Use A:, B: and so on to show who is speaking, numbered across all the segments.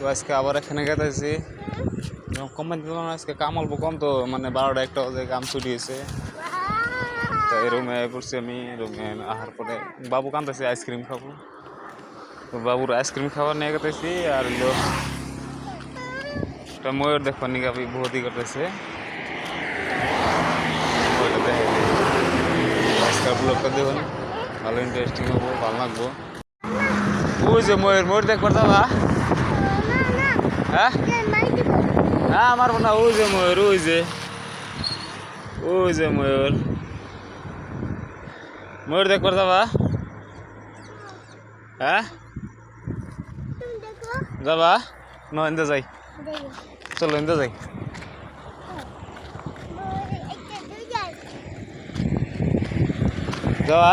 A: তো আজকে আবার এখানে গেতেছি কমেন দিল না আজকে কাম অল্প কম তো মানে 12টা একটা বাজে কাম ছুটি হয়েছে তো এই রুমে পড়ছি আমি রুমে আহার পরে বাবু কাঁদতেছে আইসক্রিম খাবো তো বাবুর আইসক্রিম খাবার নিয়ে গেতেছি আর হলো একটা ময়ূর দেখো নিগাবি বহুতই করতেছে ওইটা দেখে আজকের ব্লগটা দেখুন ভালো ইন্টারেস্টিং হবো ভালো লাগবো ওই যে ময়ূর ময়ূর দেখবার যাবা হ্যাঁ হ্যাঁ আমার না ওই যে ময়ূর ওই যে ময়ূর ময়ূর দেখবার যাবা হ্যাঁ যাবা ন এনতে যাই চলো এনতে যাই যাবা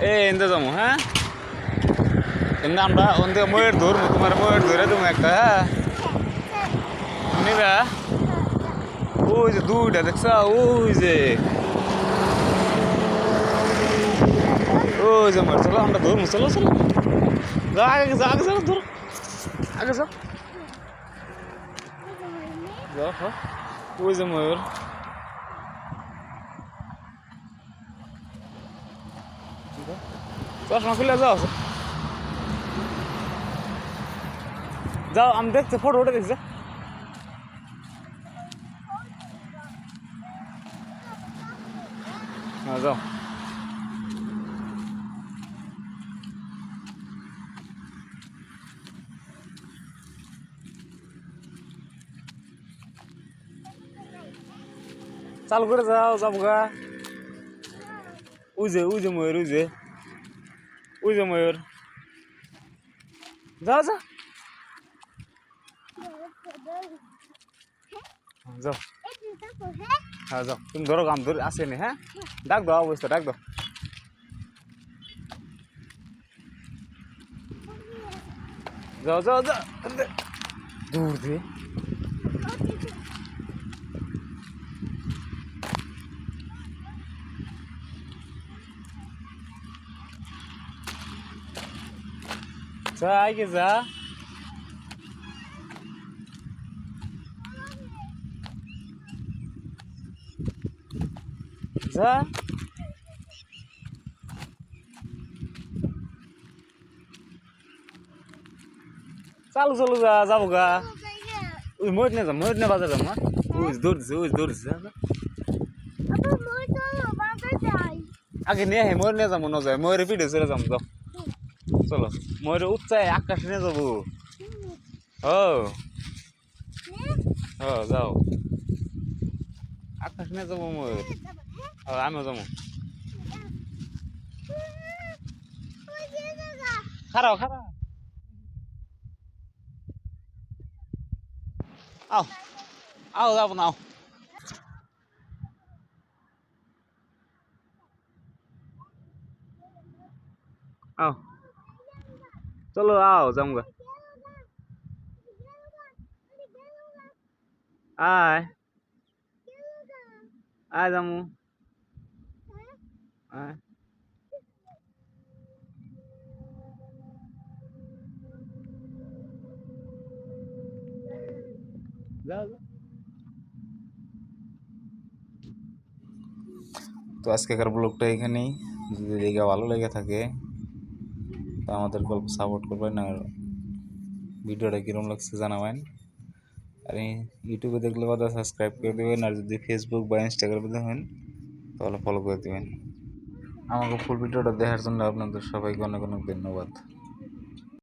A: এ এনতে যাবো হ্যাঁ এমনি আমরা ওন থেকে ময়ূর ধরবো তোমার ময়ূর ধরে তুমি একটা হ্যাঁ নিবা ওই যে দুইটা দেখছা ওই যে ময়ূর চলো আমরা ধরবো চলো চলো যা আগে যা আগে যাও ধরো আগে যাও যাও হ্যাঁ ওই যে ময়ূর চশমা খুলে যাও যাও আমি দেখছি ফটো উঠে দেখছি হ্যাঁ যাও চালু করে যাও যাবো গা ওই যে ময়ূর ওই যে ময়ূর যাও যাও যাও হ্যাঁ যাও তুমি ধরো গাম ধরে আসেনি হ্যাঁ ডাক দাও অবস্থা ডাক দাও যাও যাও যাও দূর দিয়ে যা আগে যা যা চালু চালু যা যাবো গা ওই ময়ূর নিয়ে বাজার যাবো ওই দৌড়ছে আগে নিয়ে আহে ময়ূর নিয়ে যাবো ন যায় ময়ূরের পিঠে চলে যাবো যাও চলো ময়ূরের উচ্চায় আকাশ নিয়ে যাবো ও যাও আকাশ নিয়ে যাবো ময়ূর আমিও যাবো খারাও আও যাবো না আও চলো আও যামগা আয় আয় যামু আয় যাও তো আজকেকার ব্লগটা এখানেই যদি দেখে ভালো লেগে থাকে তো আমাদের গল্প সাপোর্ট করবেন আর ভিডিওটা কীরকম লাগছে জানাবেন আর ইউটিউবে দেখলে কথা সাবস্ক্রাইব করে দেবেন আর যদি ফেসবুক বা ইনস্টাগ্রামে দেখেন তাহলে ফলো করে দেবেন আমাকে ফুল ভিডিওটা দেখার জন্য আপনাদের সবাইকে অনেক অনেক ধন্যবাদ।